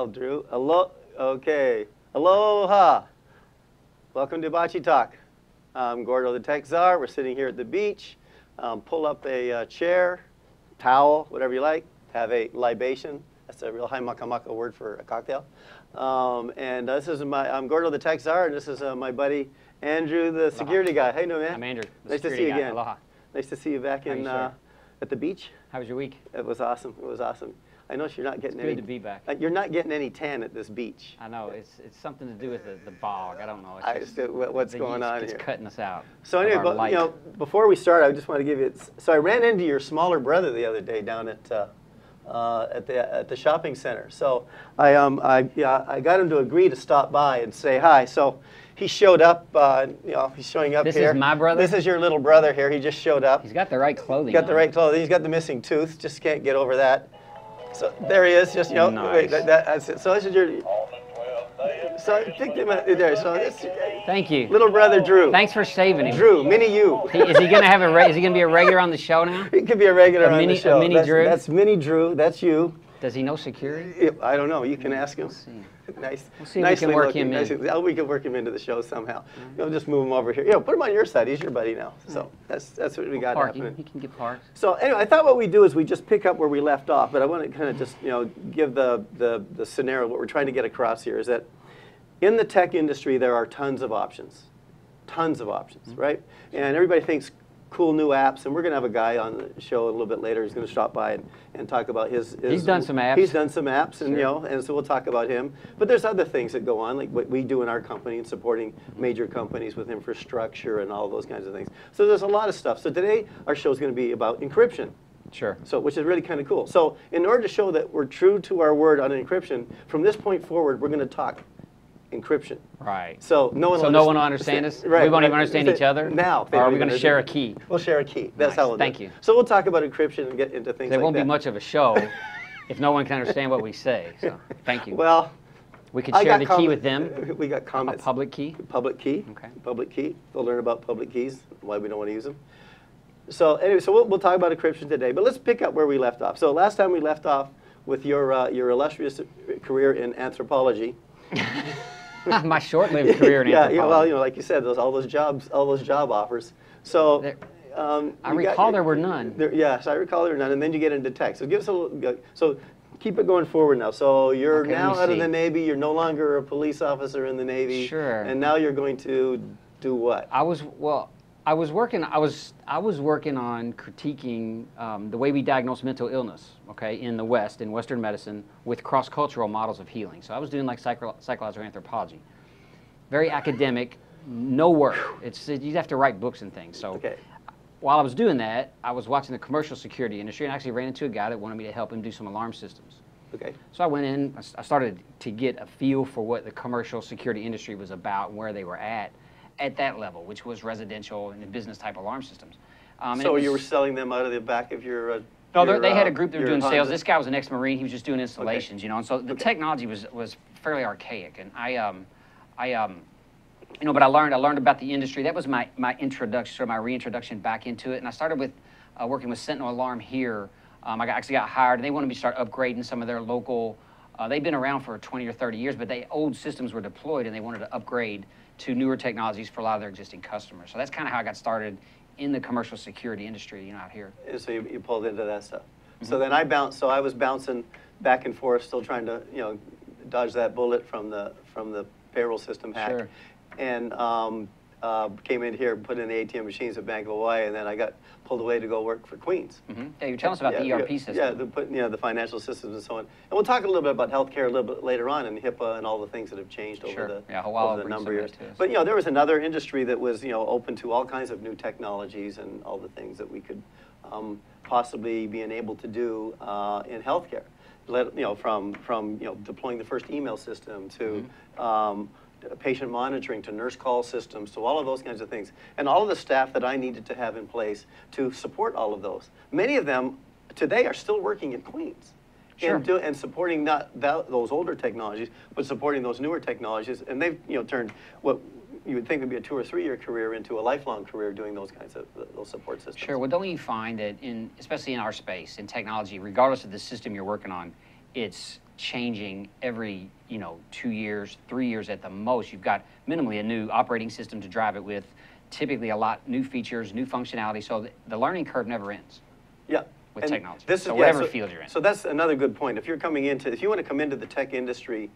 Well, Drew, okay. Aloha. Welcome to Hibachi Talk. I'm Gordo the Tech Czar. We're sitting here at the beach. Pull up a chair, towel, whatever you like. Have a libation. That's a real high maka word for a cocktail. This is I'm Gordo the Tech Czar, and this is my buddy Andrew, the security guy. How you doing, man? I'm Andrew. Nice to see you again. Aloha. Nice to see you back in at the beach. How was your week? It was awesome. It was awesome. I know you're not getting any. Good to be back. You're not getting any tan at this beach. I know it's something to do with the bog. I don't know. It's what's going on here? It's cutting us out. So anyway, but, you know, before we start, I just want to give you. So I ran into your smaller brother the other day down at the shopping center. So I got him to agree to stop by and say hi. So he showed up. You know, he's showing up here. This is my brother? This is your little brother here. He just showed up. He's got the right clothing. He's got the right clothing. He's got the missing tooth. Just can't get over that. So there he is. Just, you know, nice. wait, that's it. So this is your. So I picked him up there. So this. Thank you. Little brother Drew. Thanks for saving him. Drew, mini you. Is he gonna have is he gonna be a regular on the show now? He could be a regular on the show. A mini Drew. That's mini Drew. That's you. Does he know security? I don't know. You can ask him. We'll see. Nice. We'll see if we can work him in. We can work him into the show somehow. You'll just move him over here. You know, put him on your side. He's your buddy now. So that's what we got happening. He can get parked. So anyway, I thought what we do is we just pick up where we left off. But I want to kind of just give the scenario. What we're trying to get across here is that in the tech industry there are tons of options, right? And everybody thinks cool new apps, and we're going to have a guy on the show a little bit later who's going to stop by and talk about his. He's done some apps. He's done some apps, and and so we'll talk about him. But there's other things that go on, like what we do in our company and supporting major companies with infrastructure and all those kinds of things. So there's a lot of stuff. So today our show is going to be about encryption. Sure. So, which is really kind of cool. So in order to show that we're true to our word on encryption, from this point forward, we're going to talk encryption. Right. So no one will understand us? Right. We won't even understand each other? Now. Or are we going to share a key? We'll share a key. That's how we'll do it. Thank you. So we'll talk about encryption and get into things like that. There won't be much of a show if no one can understand what we say. So thank you. Well, we could share the key with them. We got comments. A public key? Public key. Okay. Public key. They'll learn about public keys, why we don't want to use them. So anyway, so we'll talk about encryption today, but let's pick up where we left off. So last time we left off with your illustrious career in anthropology. My short-lived career in anthropology. Yeah, well, like you said, all those job offers. So I recall there were none. Yes, I recall there were none, and then you get into tech. So give us a little. So keep it going forward now. So you're now out of the Navy. You're no longer a police officer in the Navy. Sure. And now you're going to do what? I was working on critiquing the way we diagnose mental illness, in the West, in Western medicine, with cross-cultural models of healing. So I was doing like psychological anthropology. Very academic, no work. You have to write books and things. So while I was doing that, I was watching the commercial security industry and actually ran into a guy that wanted me to help him do some alarm systems. Okay. So I went in, I started to get a feel for what the commercial security industry was about and where they were at that level, which was residential and business type alarm systems. So you were selling them out of the back of your no, they had a group that were doing sales. Honda. This guy was an ex-Marine. He was just doing installations, and so the technology was fairly archaic. And but I learned about the industry. That was my introduction, sort of my reintroduction back into it. And I started with working with Sentinel Alarm here. I actually got hired, and they wanted me to start upgrading some of their local. They've been around for 20 or 30 years, but old systems were deployed, and they wanted to upgrade to newer technologies for a lot of their existing customers. So that's kind of how I got started in the commercial security industry, out here. And so you pulled into that stuff. So then I was bouncing back and forth, still trying to, dodge that bullet from the payroll system hack. Sure. And came in here, put in the ATM machines at Bank of Hawaii, and then I got pulled away to go work for Queens. Yeah, you're telling us about the ERP system. Yeah, the financial systems and so on. And we'll talk a little bit about healthcare a little bit later on, and HIPAA and all the things that have changed over the number of years. But there was another industry that was open to all kinds of new technologies and all the things that we could possibly be enabled to do in healthcare. From deploying the first email system to patient monitoring to nurse call systems to all of those kinds of things, and all of the staff that I needed to have in place to support all of those. Many of them today are still working in Queens. Sure. And supporting not those older technologies, but supporting those newer technologies, and they've turned what you would think would be a 2 or 3 year career into a lifelong career doing those kinds of those support systems. Sure. Well, don't you find that especially in our space, in technology, regardless of the system you're working on, it's changing every 2 years, 3 years at the most. You've got minimally a new operating system to drive it with, typically a lot new features, new functionality. So the learning curve never ends. Yeah. With technology. So whatever field you're in. So that's another good point. If you want to come into the tech industry,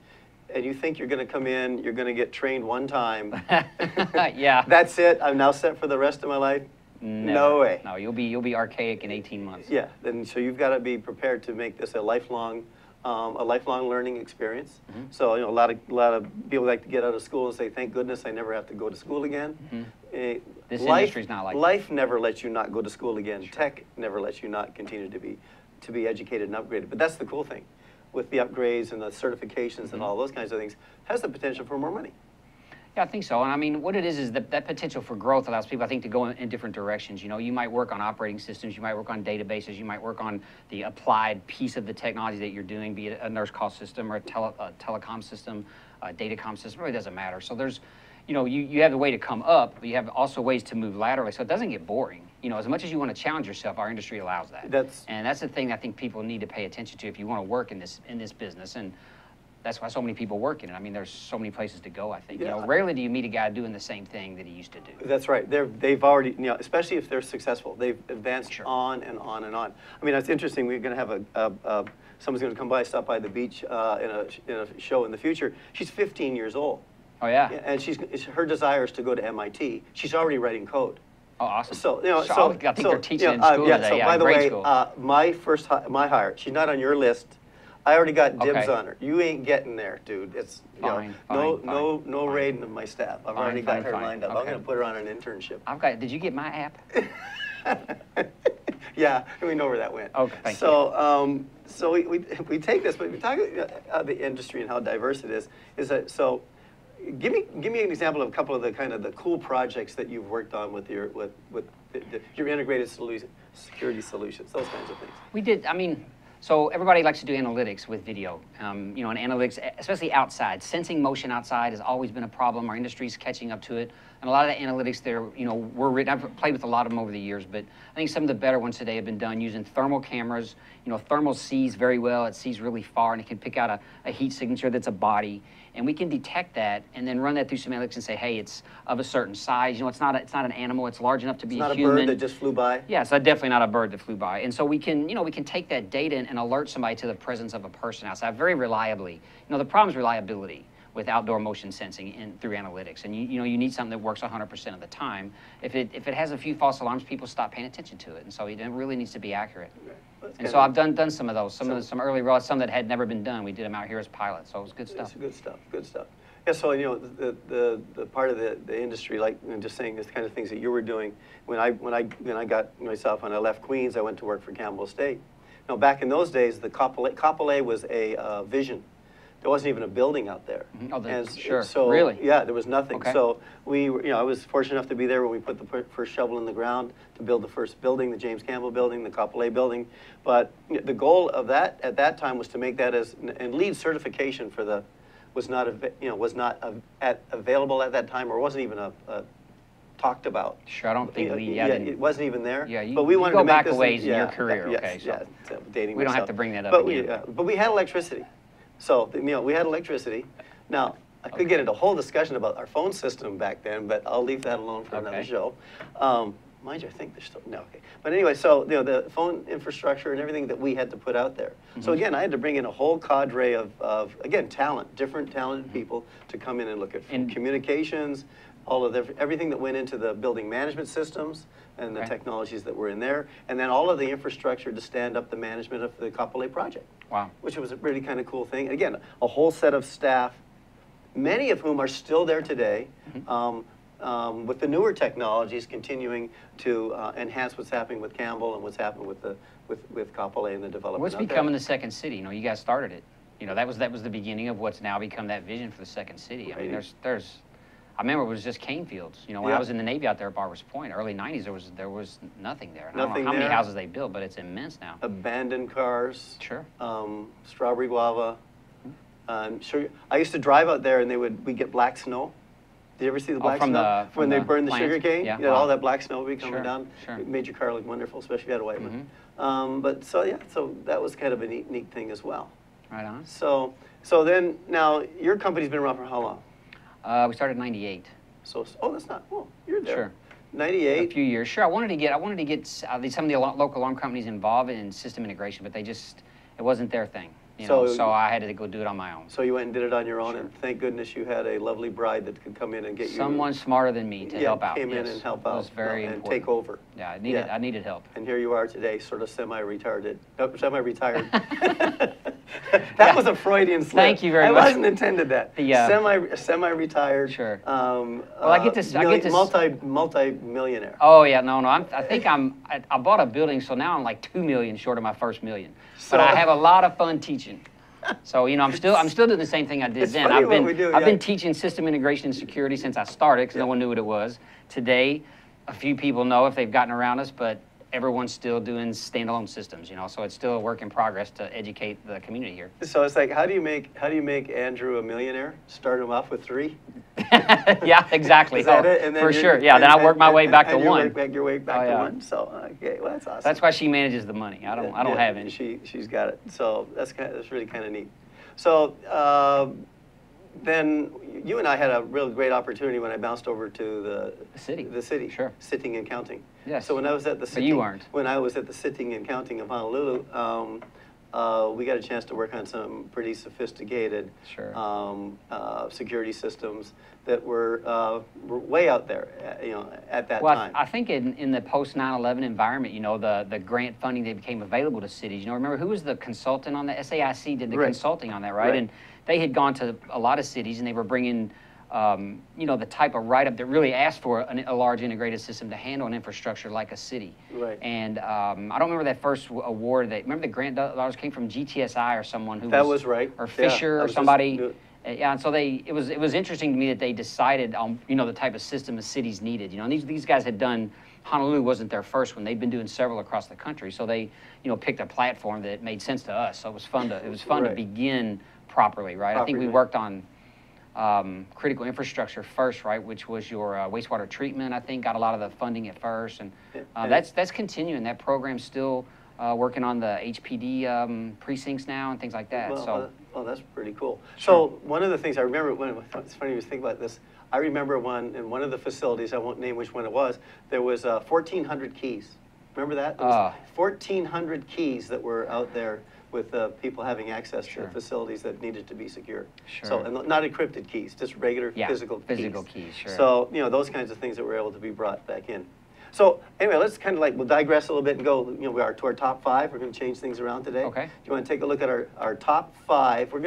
and you think you're going to come in, you're going to get trained one time. Yeah. That's it. I'm now set for the rest of my life. Never. No way. No, you'll be archaic in 18 months. Yeah. And so you've got to be prepared to make this a lifelong learning experience. Mm-hmm. So a lot of people like to get out of school and say, "Thank goodness I never have to go to school again." Mm-hmm. This industry's not like that. Life never lets you not go to school again. Sure. Tech never lets you not continue to be educated and upgraded. But that's the cool thing, with the upgrades and the certifications mm-hmm. and all those kinds of things, has the potential for more money. Yeah, I think so. And I mean, what it is that potential for growth allows people, I think, to go in different directions. You might work on operating systems, you might work on databases, you might work on the applied piece of the technology that you're doing, be it a nurse call system or a telecom system, a datacom system, it really doesn't matter. So there's, you have the way to come up, but you have also ways to move laterally, so it doesn't get boring. As much as you want to challenge yourself, our industry allows that. And that's the thing I think people need to pay attention to if you want to work in this business. And that's why so many people work in it. I mean, there's so many places to go, I think. Yeah. Rarely do you meet a guy doing the same thing that he used to do. That's right. They've already, especially if they're successful, they've advanced sure. on and on and on. I mean, it's interesting. We're going to have someone's going to come by, stop by the beach in a show in the future. She's 15 years old. Oh, yeah? And her desire is to go to MIT. She's already writing code. Oh, awesome. So, I think they're teaching in school today. So, by the way, my hire, she's not on your list. I already got dibs on her. You ain't getting there, dude. It's no raiding of my staff. I've already got her lined up. Okay. I'm going to put her on an internship. Did you get my app? Yeah, we know where that went. Okay, thank you. So we take this, but we talk about the industry and how diverse it is. So? Give me an example of a couple of the cool projects that you've worked on with your integrated security solutions, those kinds of things. We did. I mean, so everybody likes to do analytics with video. And analytics, especially outside, sensing motion outside has always been a problem. Our industry's catching up to it, and a lot of the analytics there, were written. I've played with a lot of them over the years, but I think some of the better ones today have been done using thermal cameras. Thermal sees very well. It sees really far, and it can pick out a heat signature that's a body. And we can detect that and then run that through some analytics and say, hey, it's of a certain size. It's not an animal. It's large enough to be a human. It's not a bird that just flew by? Yeah, it's definitely not a bird that flew by. And so we can, we can take that data and alert somebody to the presence of a person outside very reliably. The problem is reliability with outdoor motion sensing through analytics. And you need something that works 100% of the time. If it has a few false alarms, people stop paying attention to it. And so it really needs to be accurate. And so I've done some of those, some early rollouts, some that had never been done. We did them out here as pilots, so it was good stuff. It's good stuff. Yeah, so the part of the industry, like just saying this kind of things that you were doing, when I got myself, when I left Queens, I went to work for Campbell Estate. Now back in those days, the Coppelay was a vision. There wasn't even a building out there. Mm-hmm. Oh, sure. So, really? Yeah, there was nothing. Okay. So I was fortunate enough to be there when we put the first shovel in the ground to build the first building, the James Campbell building, the Coppelay building. But the goal of that at that time was to make that and LEED certification for was not available at that time, or wasn't even talked about. Sure, I don't think LEED. It wasn't even there. Yeah, but we wanted go to make back this a ways in your career. Yes, okay, so dating we don't myself. have to bring that up again. But we had electricity. So, we had electricity. Now, I could get into a whole discussion about our phone system back then, but I'll leave that alone for another show. Mind you, I think there's still, no, okay. But anyway, so, the phone infrastructure and everything that we had to put out there. Mm-hmm. So again, I had to bring in a whole cadre of again, different talented people to come in and look at communications, all of everything that went into the building management systems and the technologies that were in there, and then all of the infrastructure to stand up the management of the Coppelay project. Wow. Which was a really kind of cool thing. Again, a whole set of staff, many of whom are still there today, mm-hmm. With the newer technologies continuing to enhance what's happening with Campbell and what's happening with Coppelay and the development. What's becoming the second city? You guys started it. That was the beginning of what's now become that vision for the second city. I mean, I remember it was just cane fields. When I was in the Navy out there at Barbers Point, early 90s, there was nothing there. And I don't know how many houses they built, but it's immense now. Abandoned cars. Sure. Strawberry guava. Sugar. I used to drive out there, and we'd get black snow. Did you ever see the black snow? When they burned the sugar cane? Yeah. All that black snow would be coming down. Sure. It made your car look wonderful, especially if you had a white one. But so that was kind of a neat thing as well. Right on. So then, now, your company's been around for how long? We started in '98. So, oh, that's not, well, you're there. Sure. 98. A few years. Sure, I wanted to get some of the local alarm companies involved in system integration, but it wasn't their thing. You know, so I had to go do it on my own. So you went and did it on your own, and thank goodness you had a lovely bride that could come in and get you. Someone smarter than me to help out. Came in and help out. It was very and important. take over. Yeah, I needed help. And here you are today, sort of semi-retired. That was a Freudian slip. Thank you very much. I wasn't intended that. Semi-retired. Sure. Well, I get this. Multi-millionaire. Oh yeah, no. I think I bought a building, so now I'm like $2 million short of my first $1 million. But I have a lot of fun teaching. So you know, I'm still doing the same thing I did then. I've been teaching system integration and security since I started, because no one knew what it was. Today, a few people know if they've gotten around us, but everyone's still doing standalone systems. You know, so it's still a work in progress to educate the community here. So it's like, how do you make Andrew a millionaire? Start him off with 3. Yeah, exactly. Is that it? And then for sure. Yeah. Then I work my way back to 1. Work your way back to 1. So okay, well that's awesome. That's why she manages the money. I don't have any. She's got it. So that's really kind of neat. So then you and I had a real great opportunity when I bounced over to the city. Sure. Sitting and counting. Yes. So when I was at the But you weren't. When I was at the Sitting and Counting of Honolulu, we got a chance to work on some pretty sophisticated security systems that were way out there, you know, at that time. I think in the post 9/11 environment, you know, the grant funding that became available to cities. You know, remember who was the consultant on the SAIC did the consulting on that, right? And they had gone to a lot of cities, and they were bringing, you know, the type of write-up that really asked for a large integrated system to handle an infrastructure like a city. Right. And I don't remember that first award. Remember the grant dollars came from GTSI or someone who was right. Or Fisher or somebody. Yeah, and so it was interesting to me that they decided on, you know, the type of system the cities needed. You know, and these guys had done. Honolulu wasn't their first one. They'd been doing several across the country. So they, you know, picked a platform that made sense to us. So it was fun to begin properly, right? I think we worked on critical infrastructure first, right, which was your wastewater treatment. I think got a lot of the funding at first, and that's continuing. That program's still working on the HPD precincts now and things like that. Well, that's pretty cool. Sure. So one of the things I remember, it's funny you think about this, I remember in one of the facilities, I won't name which one it was, there was 1,400 keys. Remember that? There was 1,400 keys that were out there with people having access to facilities that needed to be secure. Sure. So, and not encrypted keys, just regular physical keys. Sure. So, you know, those kinds of things that were able to be brought back in. So, anyway, let's kind of we'll digress a little bit and go, you know, we are to our top 5. We're going to change things around today. Okay. Do you want to take a look at our top 5? We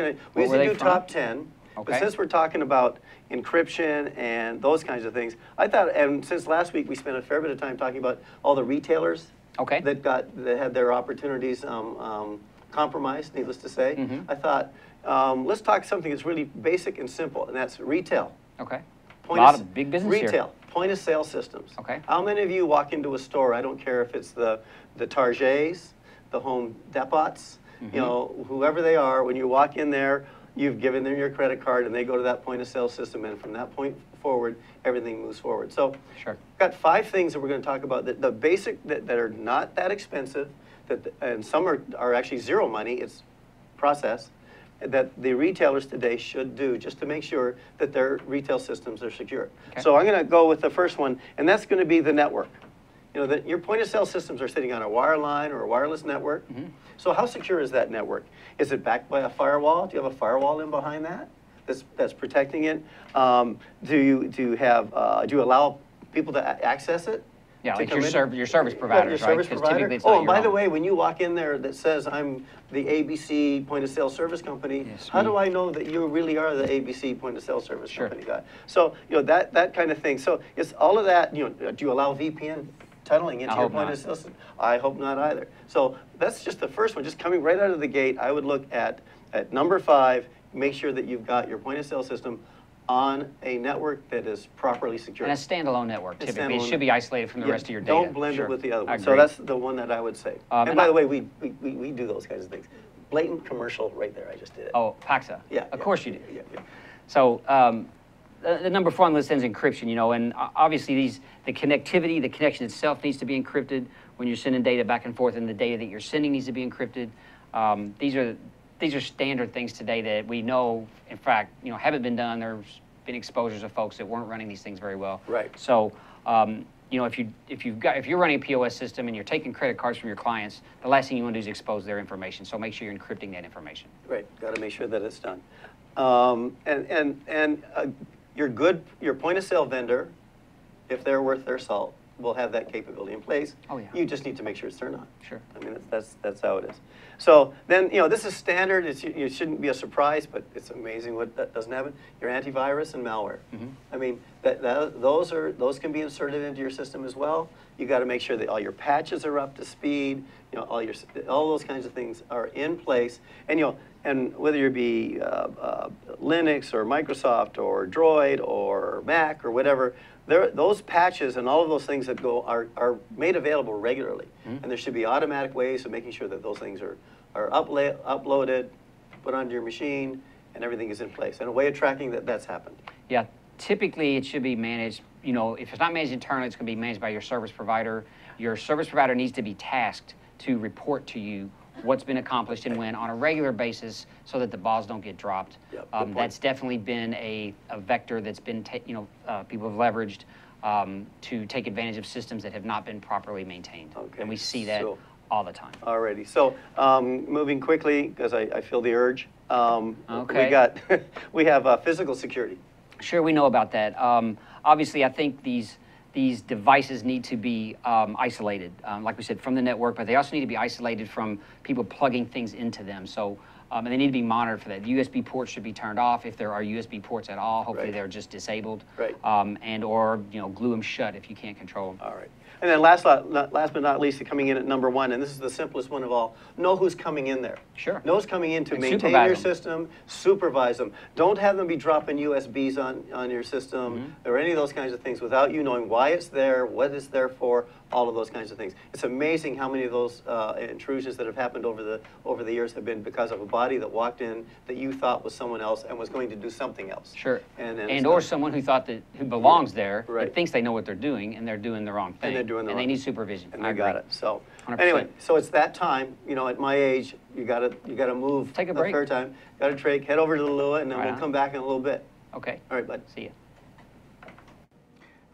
usually do top 10. Okay. But since we're talking about encryption and those kinds of things, I thought, and since last week we spent a fair bit of time talking about all the retailers that had their opportunities compromised, needless to say, I thought, let's talk something that's really basic and simple, and that's retail. Okay. A lot of big business here. Retail. Point of sale systems. Okay. How many of you walk into a store, I don't care if it's the Targets, the Home Depots, you know, whoever they are, when you walk in there, you've given them your credit card and they go to that point of sale system, and from that point forward, everything moves forward. So sure. I've got 5 things that we're going to talk about, the basic, that are not that expensive, and some are actually zero money, it's process, that the retailers today should do just to make sure that their retail systems are secure. Okay. So I'm going to go with the first one, and that's going to be the network. You know, your point of sale systems are sitting on a wireline or a wireless network. So how secure is that network? Is it backed by a firewall? Do you have a firewall in behind that that's protecting it? Do you allow people to access it? Yeah, like your service providers, right? Oh, and by the way, when you walk in there that says, I'm the ABC point of sale service company, how do I know that you really are the ABC point of sale service company guy? So, you know, that kind of thing. So it's all of that, you know, do you allow VPN tunneling into your point of sale system? I hope not either. So that's just the first one, just coming right out of the gate. I would look at number 5, make sure that you've got your point of sale system on a network that is properly secure. And a standalone network, typically. It should be isolated from the rest of your data. Don't blend it with the other one. So that's the one that I would say. And by the way, we do those kinds of things. Blatant commercial right there, I just did it. Oh, Paxa. Yeah. Of course you do. Yeah. So the number 4 on the list is encryption, you know, and obviously the connectivity, the connection itself needs to be encrypted when you're sending data back and forth, and the data that you're sending needs to be encrypted. These are these are standard things today that we know, in fact, haven't been done. There's been exposures of folks that weren't running these things very well. Right. So, if you're running a POS system and you're taking credit cards from your clients, the last thing you want to do is expose their information. So make sure you're encrypting that information. Right. Got to make sure that it's done. Your point of sale vendor, if they're worth their salt, will have that capability in place. Oh, yeah. You just need to make sure it's turned on. Sure. I mean, that's how it is. So then, this is standard. It shouldn't be a surprise, but it's amazing what that doesn't happen. Your antivirus and malware. Mm-hmm. I mean, those can be inserted into your system as well. You got to make sure that all your patches are up to speed. All those kinds of things are in place. And whether you be Linux or Microsoft or Droid or Mac or whatever, those patches and all of those things that go are made available regularly. Mm-hmm. And there should be automatic ways of making sure that those things are uploaded, put onto your machine, and everything is in place. And a way of tracking that's happened. Yeah, typically it should be managed, if it's not managed internally, it's going to be managed by your service provider. Your service provider needs to be tasked to report to you what's been accomplished and when on a regular basis so that the balls don't get dropped. Yep, that's definitely been a vector that's been, people have leveraged to take advantage of systems that have not been properly maintained. Okay. And we see that all the time. Alrighty. So moving quickly, because I feel the urge, okay. we have physical security. Sure, we know about that. Obviously, I think these devices need to be isolated, like we said, from the network, but they also need to be isolated from people plugging things into them. So, and they need to be monitored for that. The USB ports should be turned off if there are USB ports at all. Hopefully, they're just disabled, or glue them shut if you can't control them. All right. And then last but not least, coming in at number one, and this is the simplest one of all, know who's coming in there. Sure. Know who's coming in to maintain your system, supervise them. Don't have them be dropping USBs on your system or any of those kinds of things without you knowing why it's there, what it's there for, all of those kinds of things. It's amazing how many of those intrusions that have happened over the years have been because of a body that walked in that you thought was someone else and was going to do something else. Sure. And or someone who belongs there, that thinks they know what they're doing, and they're doing the wrong thing. And they need supervision. And they got it. So 100%. Anyway, so it's that time. At my age, you gotta move. Take a break. Fair time. Got to head over to the Lua, and then we'll come back in a little bit. Okay. All right, bud. See you.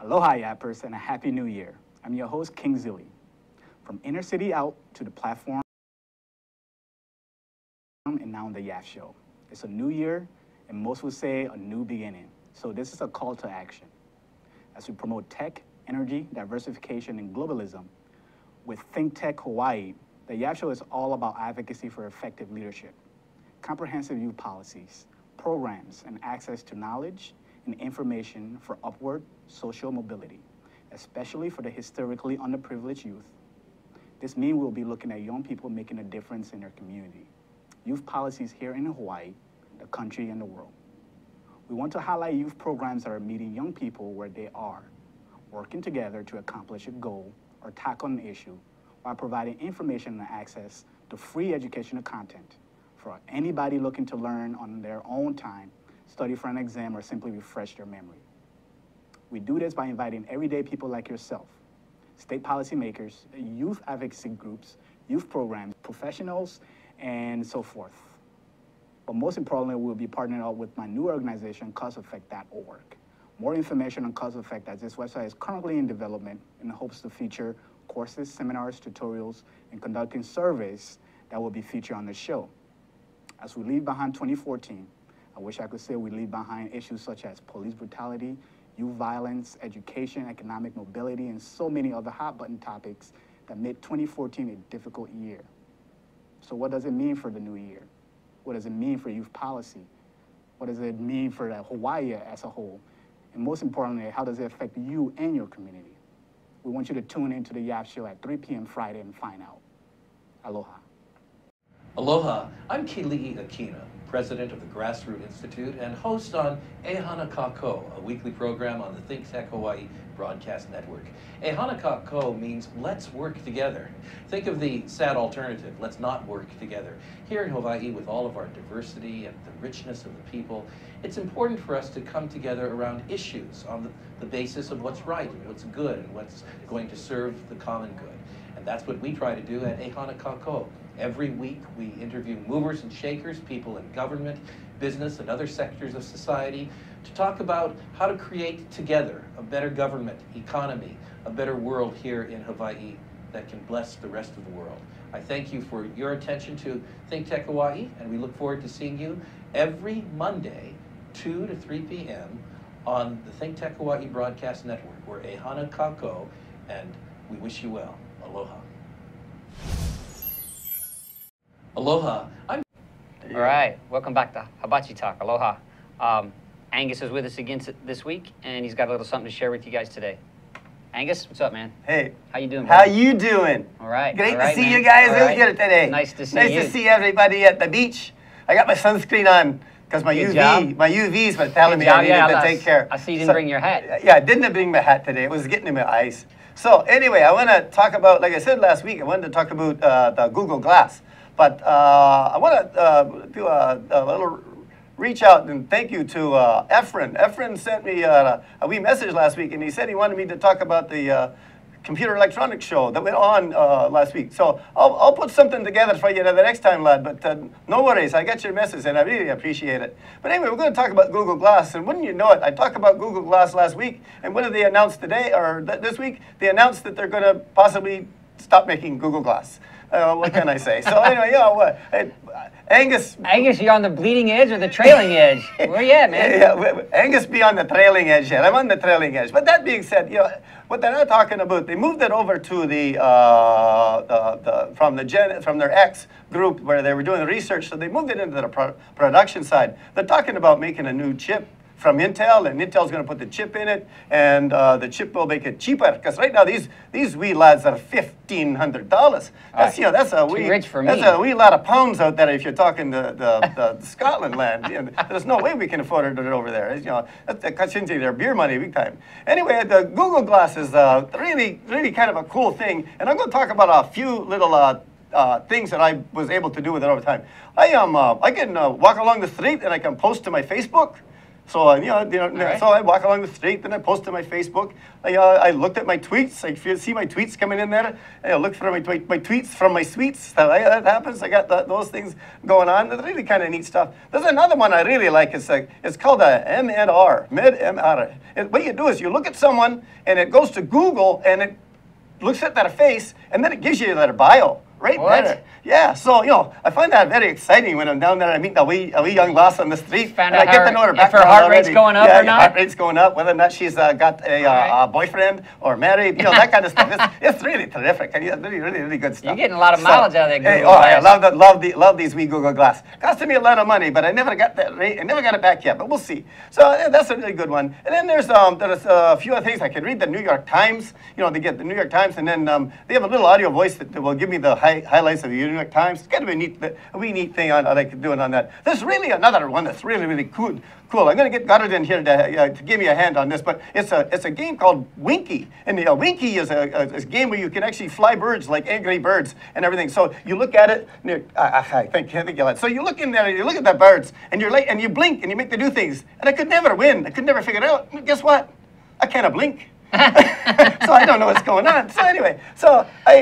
Aloha, Yappers, and a Happy New Year. I'm your host, King Zilly. From Inner City out to the platform, and now on the Yap Show. It's a new year, and most would say a new beginning. So this is a call to action. As we promote tech, energy, diversification, and globalism, with ThinkTech Hawaii, the Yap Show is all about advocacy for effective leadership, comprehensive youth policies, programs, and access to knowledge and information for upward social mobility, especially for the historically underprivileged youth. This means we'll be looking at young people making a difference in their community. Youth policies here in Hawaii, the country, and the world. We want to highlight youth programs that are meeting young people where they are, working together to accomplish a goal or tackle an issue while providing information and access to free educational content for anybody looking to learn on their own time, study for an exam, or simply refresh their memory. We do this by inviting everyday people like yourself, state policymakers, youth advocacy groups, youth programs, professionals, and so forth. But most importantly, we'll be partnering up with my new organization, causeeffect.org. More information on Cause Effect, as this website is currently in development in hopes to feature courses, seminars, tutorials, and conducting surveys that will be featured on the show. As we leave behind 2014, I wish I could say we leave behind issues such as police brutality, youth violence, education, economic mobility, and so many other hot-button topics that made 2014 a difficult year. So what does it mean for the new year? What does it mean for youth policy? What does it mean for Hawaii as a whole? And most importantly, how does it affect you and your community? We want you to tune into the Yap Show at 3 p.m. Friday and find out. Aloha. Aloha, I'm Keli'i Akina, president of the Grassroot Institute and host on Ehana Kako, a weekly program on the ThinkTech Hawaii broadcast network. Ehana Kako means let's work together. Think of the sad alternative, let's not work together. Here in Hawaii, with all of our diversity and the richness of the people, it's important for us to come together around issues on the basis of what's right and what's good and what's going to serve the common good. And that's what we try to do at Ehana Kako. Every week we interview movers and shakers, people in government, business, and other sectors of society to talk about how to create together a better government, economy, a better world here in Hawaii that can bless the rest of the world. I thank you for your attention to ThinkTech Hawaii, and we look forward to seeing you every Monday, 2 to 3 p.m. on the ThinkTech Hawaii Broadcast Network. We're Ehana Kako, and we wish you well. Aloha. Aloha. All right, welcome back to Hibachi Talk. Aloha. Angus is with us again this week, and he's got a little something to share with you guys today. Angus, what's up, man? Hey. How you doing, How buddy? you doing? All right. Great to see you guys out here today. Nice to see you. Nice to see everybody at the beach. I got my sunscreen on because my UVs were telling me I needed to take care. I see you didn't bring your hat. Yeah, I didn't bring my hat today. It was getting in my eyes. So anyway, I want to talk about, like I said last week, I wanted to talk about the Google Glass. But I want to do a little reach out and thank you to Efren. Efren sent me a wee message last week, and he said he wanted me to talk about the computer electronics show that went on last week. So I'll put something together for you the next time, lad. But no worries, I got your message, and I really appreciate it. But anyway, we're going to talk about Google Glass, and wouldn't you know it, I talked about Google Glass last week, and what did they announce today, or this week? They announced that they're going to possibly stop making Google Glass. What can I say? So anyway, you know what? Angus, you're on the bleeding edge or the trailing edge? Where you at, man? Yeah, Angus be on the trailing edge here. I'm on the trailing edge. But that being said, you know, what they're not talking about, they moved it over to from their X group where they were doing the research. So they moved it into the production side. They're talking about making a new chip from Intel, and Intel's going to put the chip in it, and the chip will make it cheaper. Because right now these wee lads are $1,500. That's that's a wee rich for me. That's a wee lot of pounds out there if you're talking the Scotland land. You know, there's no way we can afford it over there. You know, that cuts into their beer money big time. Anyway, the Google Glass is really kind of a cool thing, and I'm going to talk about a few little things that I was able to do with it over time. I can walk along the street and I can post to my Facebook. So so I walk along the street and I post to my Facebook. I looked at my tweets. I see my tweets coming in there. I look for my tweets from my sweets. That happens. I got those things going on. It's really kind of neat stuff. There's another one I really like. It's called a MR. What you do is you look at someone and it goes to Google and it looks at their face and then it gives you their bio. Right there. Yeah, so, you know, I find that very exciting when I'm down there and I meet a wee young lass on the street. And I get to know her background. If her heart rate's going up or not? Yeah, heart rate's going up, whether or not she's got a boyfriend or married, you know, that kind of stuff. It's really terrific. And it's really good stuff. You're getting a lot of mileage out of that Google Glass. I love these wee Google Glass. Costed me a lot of money, but I never got that rate. I never got it back yet, but we'll see. So that's a really good one. And then there's a few other things. I can read the New York Times. You know, they get the New York Times, and then they have a little audio voice that will give me the highlights of the New York Times. It's kind of a neat thing I could do it on that. There's really another one that's really cool. I'm going to get Goddard in here to give me a hand on this, but it's a game called Winky, and Winky is a game where you can actually fly birds like Angry Birds and everything. So you look at it. I think you'll so you look in there, and you look at the birds, and and you blink, and you make them do things. And I could never win. I could never figure it out. And guess what? I can't blink. So I don't know what's going on. So anyway, I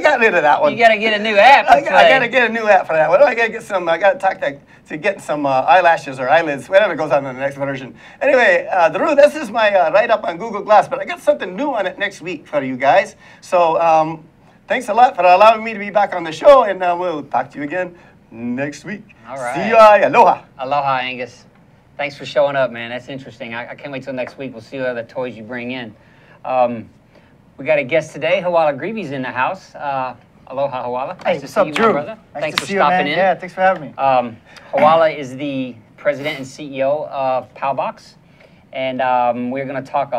got rid of that one. You got to get a new app. I got to get a new app for that one. I got to get some. I got to talk to get some eyelashes or eyelids, whatever goes on in the next version. Anyway, Drew, this is my write-up on Google Glass, but I got something new on it next week for you guys. So thanks a lot for allowing me to be back on the show, and we'll talk to you again next week. All right. See ya. Aloha. Aloha, Angus. Thanks for showing up, man. That's interesting. I can't wait till next week. We'll see what other toys you bring in. We got a guest today. Hoala Greevy's in the house. Aloha, Hoala. Hey, nice to see you, Drew? my brother. Thanks for see stopping you, in. Yeah, thanks for having me. Hoala is the president and CEO of Paubox. And we're going to talk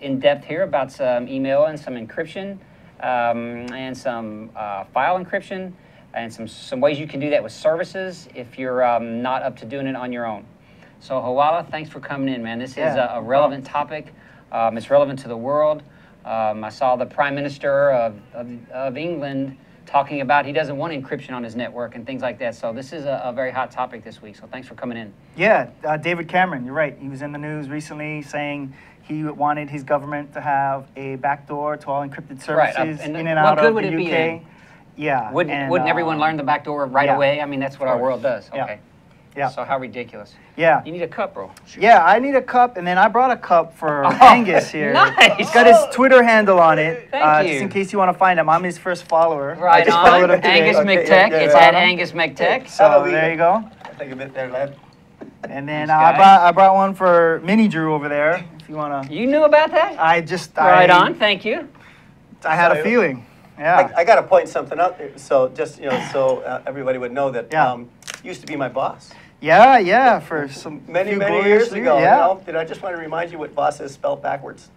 in depth here about some email and some encryption and some file encryption and some ways you can do that with services if you're not up to doing it on your own. So Hoala, thanks for coming in, man. This is a relevant topic. It's relevant to the world. I saw the Prime Minister of England talking about he doesn't want encryption on his network and things like that. So this is a very hot topic this week. So thanks for coming in. Yeah, David Cameron, you're right. He was in the news recently saying He wanted his government to have a backdoor to all encrypted services and in and out of the UK. Be yeah. Wouldn't everyone learn the backdoor right away? I mean, that's what our world does. Okay. Yeah. So how ridiculous. Yeah. You need a cup, bro. Yeah, I need a cup, and then I brought a cup for Angus here. Nice. He's got his Twitter handle on it. Thank you. Just in case you want to find him. I'm his first follower. Right I just on. followed him today. Angus McTech. It's at Angus McTech. So there you go. Take a bit there, lad. And then I brought one for Mini Drew over there. If you want to. You knew about that? Right on. Thank you. I had a feeling. Yeah. I got to point something out there. So just so everybody would know that used to be my boss. Yeah, for some many years ago. Yeah. You know, did I just want to remind you what boss is spelled backwards?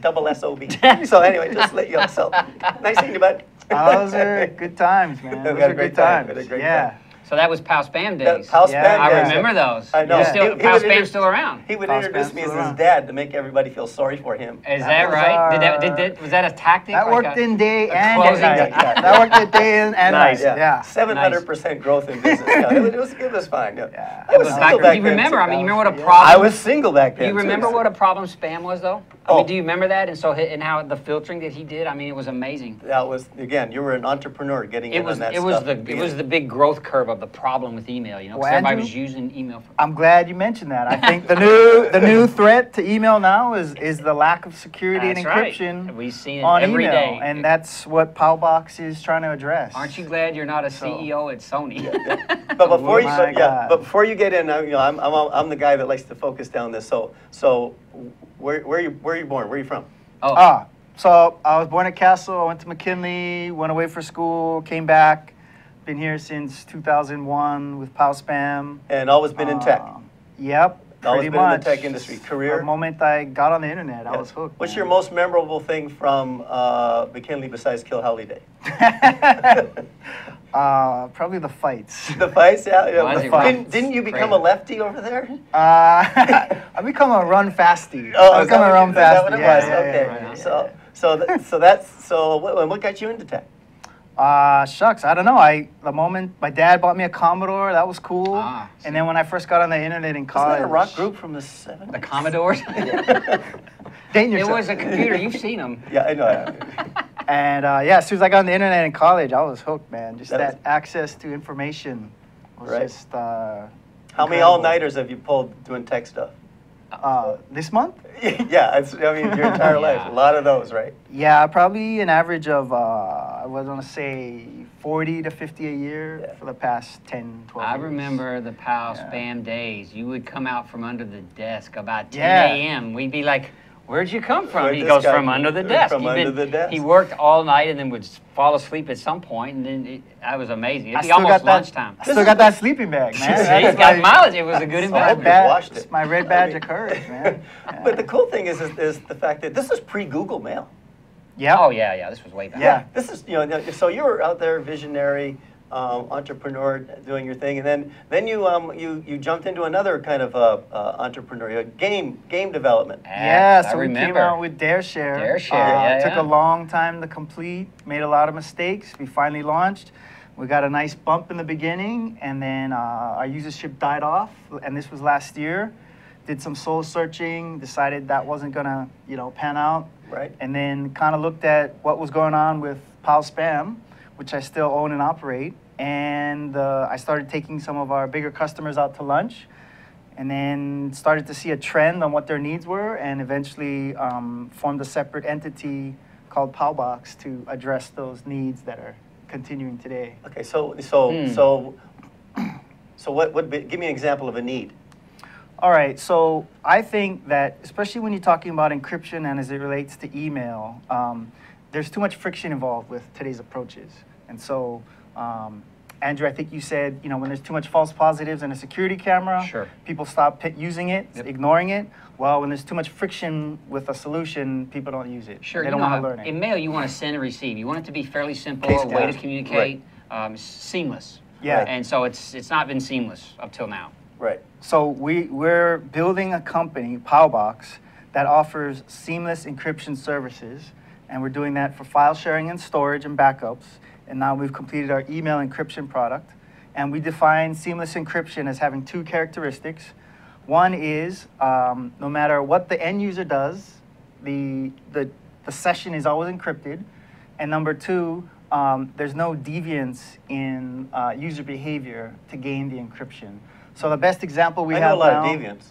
Double S-O-B. So anyway, just let you know. So nice seeing you, bud. Those are good times, man. Those are good times. Yeah. So that was Pal Spam days. Pal Spam days. I remember those. I know. Pal Spam's still around. He would introduce me as his dad to make everybody feel sorry for him. Is that right? Was that a tactic? That worked in day and night. Yeah. That worked in day and night. Yeah. 700% growth in business. Yeah, it was fine. Yeah. I was single back then. You remember? I mean, you remember what a problem? I was single back then. Do you remember what a problem Spam was, though? I mean, do you remember that? And how the filtering that he did? I mean, it was amazing. That was, again, you were an entrepreneur getting in on that stuff. It was the big growth curve of the problem with email, you know, because everybody was using email. I'm glad you mentioned that. I think the new threat to email now is the lack of security and encryption We've seen it on every email, day. And that's what Paubox is trying to address. Aren't you glad you're not a CEO at Sony? But before you get in, I'm the guy that likes to focus down this. So where are you born? Where are you from? So I was born at Castle. I went to McKinley, went away for school, came back. Been here since 2001 with Pal Spam. And always been in tech. Yep. Always been in the tech industry. Career? The moment I got on the internet, I was hooked. What's your most memorable thing from McKinley besides Kill Holly Day? Probably the fights. The fights, yeah. Didn't you become a lefty over there? I become a run fasty. I become a run fasty. Is that what it was? Okay. So what got you into tech? Shucks, I don't know. The moment my dad bought me a Commodore, that was cool. And then when I first got on the internet in college. Wasn't that a rock group from the 70s? The Commodores? It was a computer. You've seen them. Yeah, I know. And as soon as I got on the internet in college, I was hooked, man. Just that access to information was just How many all-nighters have you pulled doing tech stuff? This month? Yeah, your entire life. A lot of those, right? Yeah, probably an average of, I was going to say, 40 to 50 a year for the past 10, 12 years. I remember the Pal Spam days. You would come out from under the desk about 10 a.m. We'd be like, where'd you come from? He goes, from under the desk. He worked all night and then would fall asleep at some point, and then that was amazing. It'd be almost lunchtime. I still got that sleeping bag, man. He's got mileage. It was a good investment. It's my red badge of courage, man. But the cool thing is the fact that this is pre-Google Mail. Yeah. Oh, yeah. This was way back. Yeah. This is, so you were out there, visionary, entrepreneur, doing your thing, and then you jumped into another kind of entrepreneur, game development. Yeah, so we came out with DareShare. DareShare, took a long time to complete, made a lot of mistakes. We finally launched. We got a nice bump in the beginning, and then our usership died off, and this was last year. Did some soul searching, decided that wasn't gonna, pan out. Right. And then kind of looked at what was going on with Pal Spam, which I still own and operate. And I started taking some of our bigger customers out to lunch, and then started to see a trend on what their needs were, and eventually formed a separate entity called Paubox to address those needs that are continuing today. Okay, so give me an example of a need. All right, so I think that, especially when you're talking about encryption and as it relates to email, there's too much friction involved with today's approaches. And so, Andrew, I think you said, when there's too much false positives in a security camera, people stop using it, ignoring it. Well, when there's too much friction with a solution, people don't use it. Sure, they don't want to learn it. In mail, you want to send and receive. You want it to be fairly simple, a way to communicate, seamless. Yeah. And so it's not been seamless up till now. Right. So we're building a company, Paubox, that offers seamless encryption services, and we're doing that for file sharing and storage and backups. And now we've completed our email encryption product, and we define seamless encryption as having two characteristics. One is no matter what the end user does the session is always encrypted, and number two, there's no deviance in user behavior to gain the encryption. So the best example we have now. I know a lot of deviance.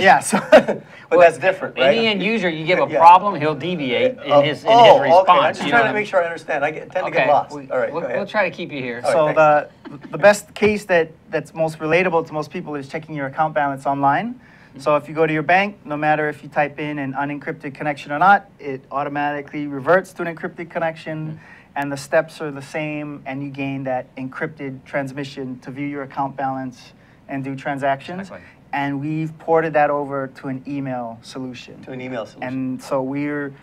Yeah, so but that's different, right? Any end user, you give a problem, he'll deviate in his response. Okay. I'm just trying to make sure I understand. I tend to get lost. All right, we'll try to keep you here. So the best case that's most relatable to most people is checking your account balance online. So if you go to your bank, no matter if you type in an unencrypted connection or not, it automatically reverts to an encrypted connection, and the steps are the same, and you gain that encrypted transmission to view your account balance and do transactions. Exactly. And we've ported that over to an email solution. To an email solution. And so we're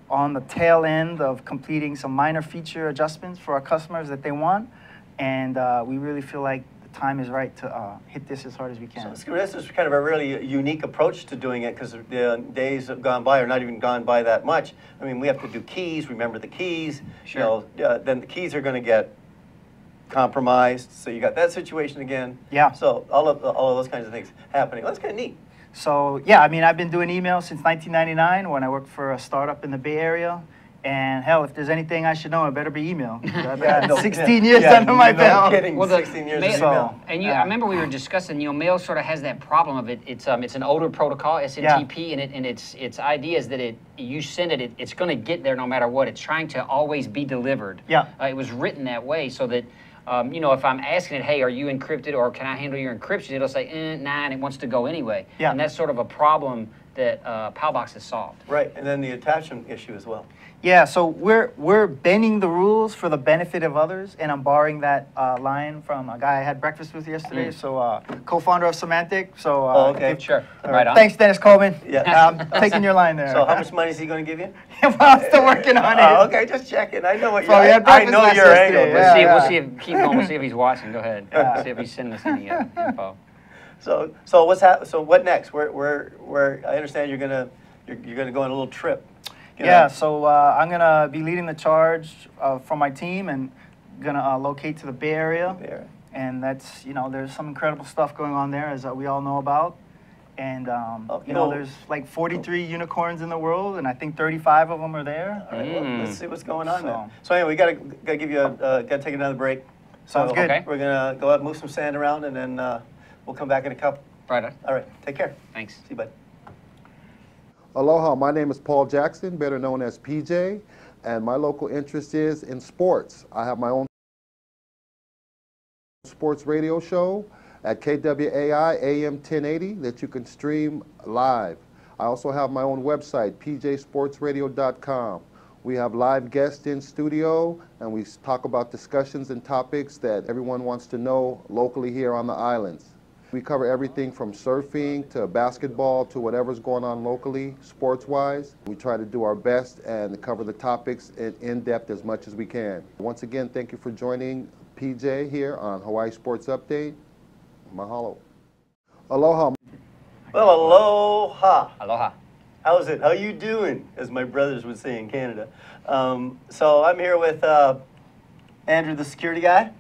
on the tail end of completing some minor feature adjustments for our customers that they want, and we really feel like the time is right to hit this as hard as we can. So this is kind of a really unique approach to doing it, because the days have gone by, or not even gone by that much. I mean, we have to do keys, remember the keys. Sure. You know, then the keys are going to get compromised, so you got that situation again. Yeah. So all of those kinds of things happening. Well, that's kind of neat. So yeah, I mean, I've been doing email since 1999 when I worked for a startup in the Bay Area. And hell, if there's anything I should know, it better be email. I've got 16 years under my belt. Kidding. Well, 16 years of email. And I remember we were discussing, mail sort of has that problem of it's an older protocol, SMTP, and its idea is that you send it, it's going to get there no matter what. It's trying to always be delivered. Yeah. It was written that way so that if I'm asking it, hey, are you encrypted, or can I handle your encryption? It'll say, nah, and it wants to go anyway. Yeah. And that's sort of a problem that Paubox has solved. Right, and then the attachment issue as well. Yeah, so we're bending the rules for the benefit of others, and I'm borrowing that line from a guy I had breakfast with yesterday, so co-founder of Semantic. So okay, sure. Right on. Thanks, Dennis Coleman. Yeah. Taking your line there. So how much money is he going to give you? Well, I'm still working on it. Okay, just checking. I know what So I know your angle. We'll see if keep going. We'll see if he's watching. Go ahead. See if he's sending us any info. So what next? Where I understand you're gonna go on a little trip. Yeah, so I'm gonna be leading the charge from my team and gonna locate to the Bay Area. And that's, there's some incredible stuff going on there, as we all know about. And there's like 43 unicorns in the world, and I think 35 of them are there. All right, well, let's see what's going on there. So anyway, we gotta give you gotta take another break. Sounds good. Okay. We're gonna go out, move some sand around, and then we'll come back in a couple. Right on. All right, take care. Thanks. See you, bud. Aloha, my name is Paul Jackson, better known as PJ, and my local interest is in sports. I have my own sports radio show at KWAI AM 1080 that you can stream live. I also have my own website, pjsportsradio.com. We have live guests in studio, and we talk about discussions and topics that everyone wants to know locally here on the islands. We cover everything from surfing to basketball to whatever's going on locally, sports-wise. We try to do our best and cover the topics in depth as much as we can. Once again, thank you for joining PJ here on Hawaii Sports Update. Mahalo. Aloha. Well, aloha. Aloha. How's it? How you doing? As my brothers would say in Canada. So I'm here with Andrew, the security guy,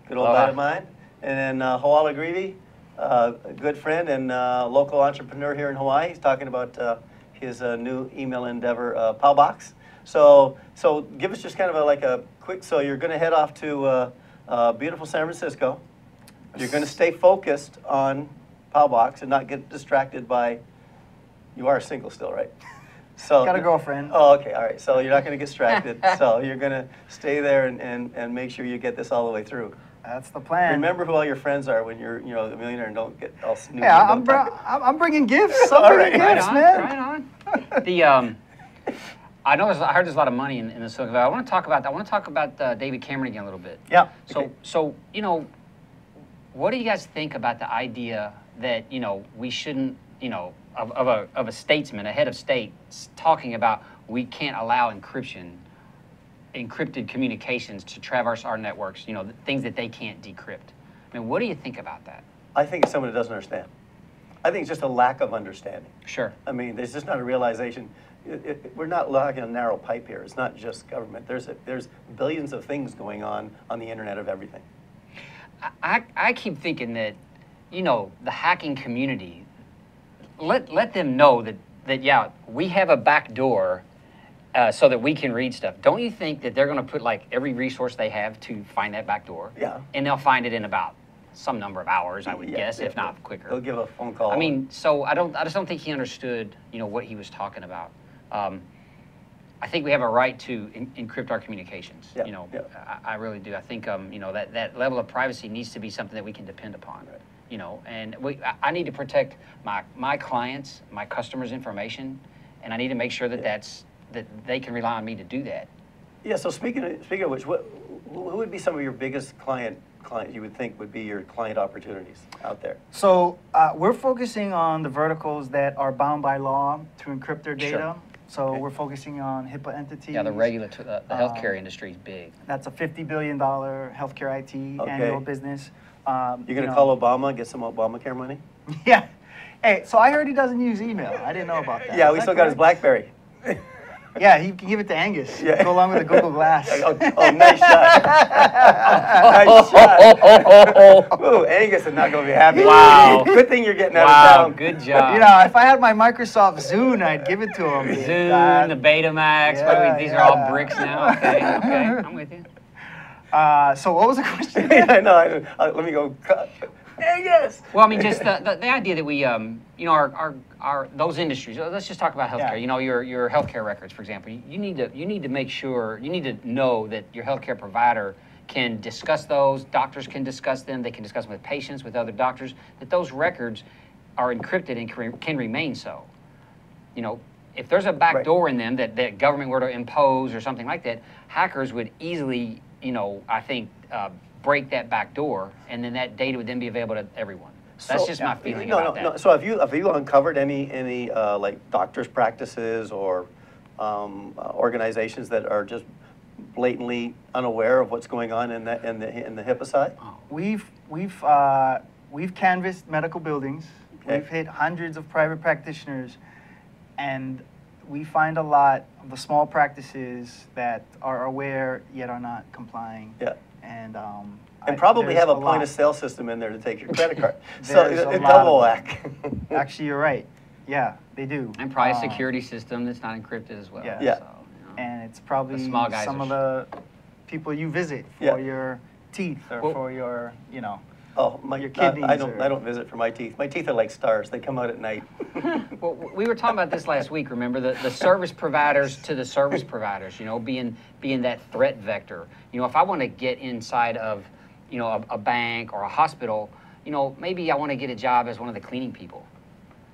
good old buddy of mine, and then Hoala Greevy, a good friend and local entrepreneur here in Hawaii. He's talking about his new email endeavor, Paubox. So give us just kind of a quick. So you're going to head off to beautiful San Francisco. You're going to stay focused on Paubox and not get distracted by. You are single still, right? So got a girlfriend. Oh, okay, all right. So you're not going to get distracted. So you're going to stay there and make sure you get this all the way through. That's the plan. Remember who all your friends are when you're a millionaire and don't get all snoopy. Yeah, I'm bringing gifts. I'm bringing gifts, man. Right on. I heard there's a lot of money in the Silicon Valley. I want to talk about David Cameron again a little bit. Yeah. So what do you guys think about the idea that we shouldn't of a statesman, a head of state, talking about we can't allow encrypted communications to traverse our networks, things that they can't decrypt. I mean, what do you think about that? I think it's someone who doesn't understand. I think it's just a lack of understanding. Sure. I mean, there's just not a realization. We're not looking at a narrow pipe here. It's not just government. There's billions of things going on the internet of everything. I keep thinking that, the hacking community, let them know that that, yeah, we have a back door so that we can read stuff. Don't you think that they're going to put like every resource they have to find that back door? Yeah. And they'll find it in about some number of hours, I would guess, if not quicker. They'll give a phone call. I mean, so I just don't think he understood, you know, what he was talking about. I think we have a right to encrypt our communications. You know, I really do. I think, you know, that level of privacy needs to be something that we can depend upon. Right. You know, and I need to protect my clients, my customers' information, and I need to make sure that that they can rely on me to do that. Yeah. So speaking of which, who would be some of your biggest client you would think would be your client opportunities out there? So we're focusing on the verticals that are bound by law to encrypt their data. Sure. So we're focusing on HIPAA entities. Yeah, the healthcare industry is big. That's a $50 billion healthcare IT annual business. You're going to call Obama, get some Obamacare money? Yeah. Hey, so I heard he doesn't use email. I didn't know about that. Yeah, we still got his BlackBerry. Yeah, he can give it to Angus. Yeah. Go along with the Google Glass. Oh, nice shot. Nice shot. Ooh, Angus is not going to be happy. Wow. Good thing you're getting out of town. Good job. You know, if I had my Microsoft Zune, I'd give it to him. Zune, the Betamax, these are all bricks now. Okay, I'm with you. So what was the question? I know. Let me go. Angus. Well, I mean, just the idea that we, you know, our those industries. Let's just talk about healthcare. Yeah. You know, your healthcare records, for example. You need to make sure, you need to know that your healthcare provider can discuss those. Doctors can discuss them. They can discuss them with patients, with other doctors. That those records are encrypted and can remain so. You know, if there's a back door in them that government were to impose or something like that, hackers would easily, you know, I think, break that back door, and then that data would then be available to everyone. That's just my feeling about that. No. So have you uncovered any like doctors' practices or organizations that are just blatantly unaware of what's going on in the HIPAA side? We've canvassed medical buildings. Okay. We've hit hundreds of private practitioners, and we find a lot of the small practices that are aware yet are not complying. Yeah. And probably have a point-of-sale system in there to take your credit card. So it's a double whack. Actually, you're right. Yeah, they do. And probably a security system that's not encrypted as well. Yeah. So, you know, and it's probably some of the people you visit for your teeth or for your, you know, your kidneys. I don't visit for my teeth. My teeth are like stars. They come out at night. Well, we were talking about this last week, remember, the service providers to the service providers, you know, being that threat vector. You know, if I want to get inside of, you know, a bank or a hospital, you know, maybe I want to get a job as one of the cleaning people,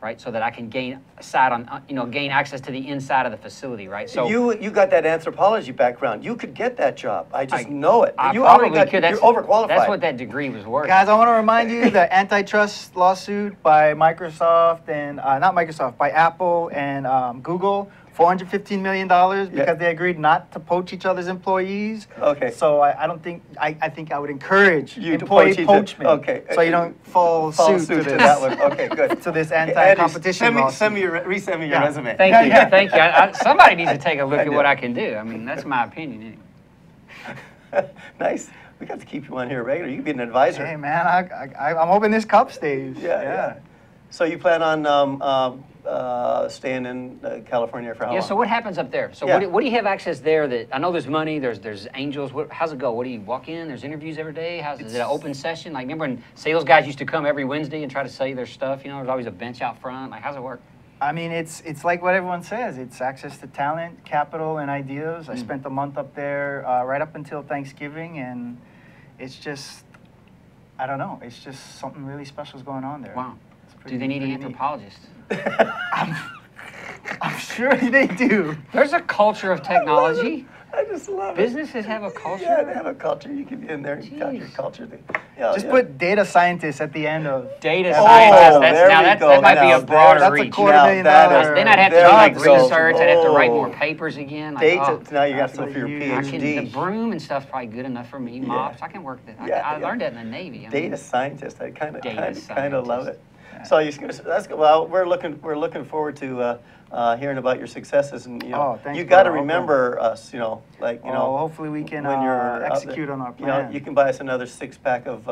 right? So that I can gain access to the inside of the facility, right? So you got that anthropology background. You could get that job. I just know it. You probably could. You're overqualified. That's what that degree was worth. Guys, I want to remind you the antitrust lawsuit by Microsoft and not Microsoft, by Apple and Google. $415 million because they agreed not to poach each other's employees. Okay. So I don't think, I think I would encourage you employee poachment. Okay. So you don't fall suit to that one. Okay, good. To this anti-competition lawsuit. Resend me your resume. Thank you. Thank you. Somebody needs to take a look at what I can do. I mean, that's my opinion. Nice. We got to keep you on here regular. You can be an advisor. Hey, man, I'm hoping this cup stays. Yeah. So you plan on staying in California for how long? Yeah, so what happens up there? So what do you have access there that, I know there's money, there's angels, how's it go? What do you walk in, there's interviews every day? Is it an open session? Like, remember when sales guys used to come every Wednesday and try to sell you their stuff? You know, there's always a bench out front. Like, how's it work? I mean, it's like what everyone says. It's access to talent, capital, and ideas. I spent a month up there right up until Thanksgiving, and it's just, I don't know, it's just something really special is going on there. Wow. Do they need an anthropologist? I'm sure they do. There's a culture of technology. I just love Businesses have a culture. Yeah, they have a culture. You can be in there and got your culture. Just put data scientists at the end of data scientists. That might be a broader reach. That's $250,000. Then I'd have to do like research. I'd have to write more papers again. Like, now you have to go for your PhD. The broom and stuff's probably good enough for me. Mops, I can work that. I learned that in the Navy. Data scientist. I kind of love it. So well, we're looking forward to hearing about your successes, and you got to remember us, hopefully we can execute on our plan. You can buy us another 6-pack of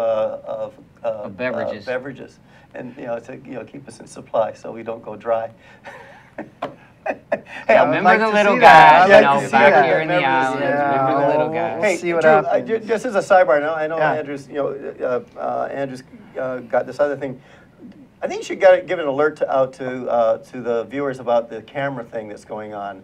beverages, and to keep us in supply so we don't go dry. Hey, remember the little guys, you know, back here in the islands. Remember the little guys. Hey, see what happens. Just as a sidebar, I know Andrew's, Andrew's got this other thing. I think you should give an alert out to the viewers about the camera thing that's going on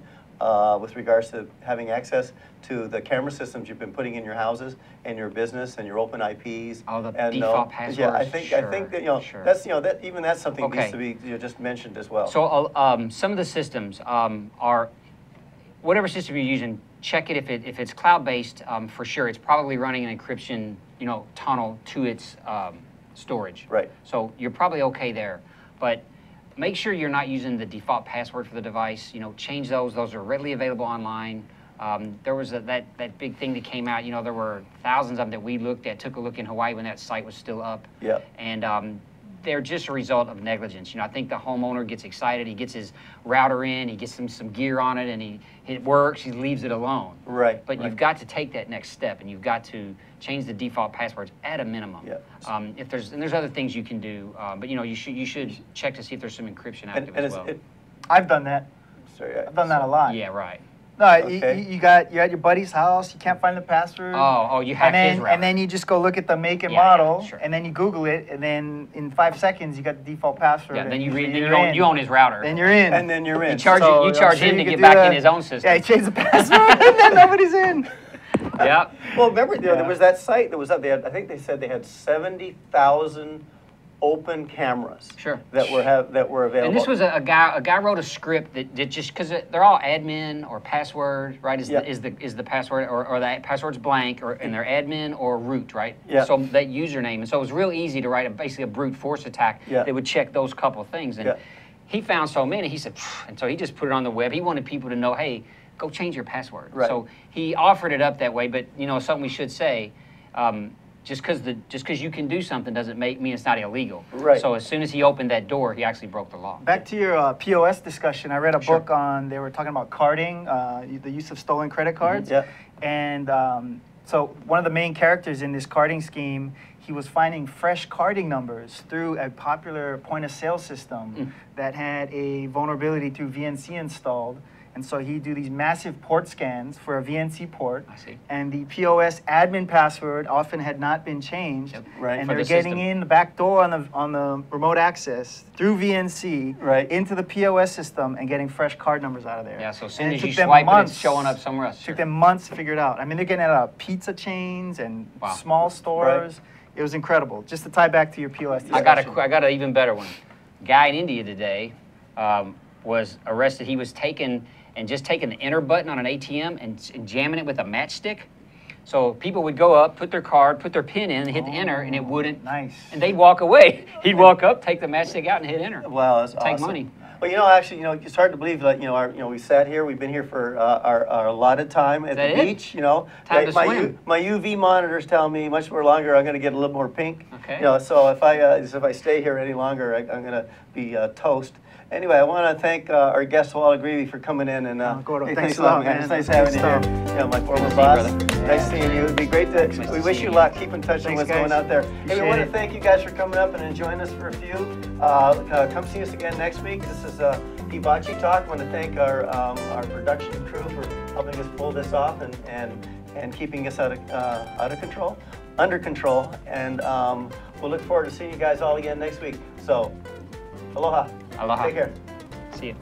with regards to having access to the camera systems you've been putting in your houses and your business and your open IPs. Oh, the default passwords. Yeah, I think that that's that's something that needs to be just mentioned as well. So some of the systems are whatever system you're using. Check it if it's cloud-based. For sure, it's probably running an encryption tunnel to its storage. Right. So you're probably okay there, but make sure you're not using the default password for the device. Change those. Those are readily available online. There was that big thing that came out. There were thousands of them that we took a look in Hawaii when that site was still up. Yeah. And they're just a result of negligence. I think the homeowner gets excited. He gets his router in. He gets some gear on it, and it works. He leaves it alone. Right. But you've got to take that next step, and you've got to change the default passwords at a minimum. Yeah. If there's other things you can do, but you should check to see if there's some encryption active as well. I've done that. Sorry, I've done that a lot. Yeah, right. No, you're at your buddy's house. You can't find the password. Oh, you hack his router. And then you just go look at the make and model, and then you Google it, and then in 5 seconds you got the default password. Yeah, then you own his router. Then you're in. And then you're in. You charge him to get back in his own system. Yeah, he changed the password, and then nobody's in. Yeah. Well, remember there was that site that was up. I think they said they had 70,000 open cameras. Sure. That were available. And this was a guy wrote a script that just because they're all admin or password, right? Is the password or that password's blank and they're admin or root, right? Yeah. So that username, and so it was real easy to write basically a brute force attack that would check those couple of things. And he found so many, he said, and so he just put it on the web. He wanted people to know, hey, go change your password. Right. So he offered it up that way, but something we should say. Just because you can do something doesn't mean it's not illegal. Right. So as soon as he opened that door, he actually broke the law. Back to your POS discussion, I read a book on, they were talking about carding, the use of stolen credit cards. Yeah. And so one of the main characters in this carding scheme, he was finding fresh carding numbers through a popular point of sale system that had a vulnerability through VNC installed. And so he'd do these massive port scans for a VNC port. I see. And the POS admin password often had not been changed. Yep. Right. And For they're the getting system. in the back door on the remote access through VNC into the POS system and getting fresh card numbers out of there. Yeah, so as soon as you swipe it, it's showing up somewhere else. It took them months to figure it out. I mean, they're getting it out of pizza chains and small stores. Right. It was incredible. Just to tie back to your POS discussion. I got an even better one. Guy in India today was arrested. He was taking the enter button on an ATM and jamming it with a matchstick. So people would go up, put their card, put their PIN in, and hit the enter, and it wouldn't. Nice. And they'd walk away. He'd walk up, take the matchstick out, and hit enter. Wow, that's awesome. Take money. Well, actually, it's hard to believe that, we sat here, we've been here for our allotted time at the beach, Time to swim. My UV monitors tell me much more longer I'm going to get a little more pink. Okay. So if I stay here any longer, I'm going to be toast. Anyway, I want to thank our guest, Hoala Greevy, for coming in. And thanks a lot, man. It's nice having you here. My former boss. Nice seeing you. It'd be great to. We wish you luck. Keep in touch on what's going out there. Hey, we want to thank you guys for coming up and enjoying us for a few. Come see us again next week. This is Hibachi Talk. I want to thank our production crew for helping us pull this off and keeping us under control. And we'll look forward to seeing you guys all again next week. So, aloha. Aloha. Take care. See you.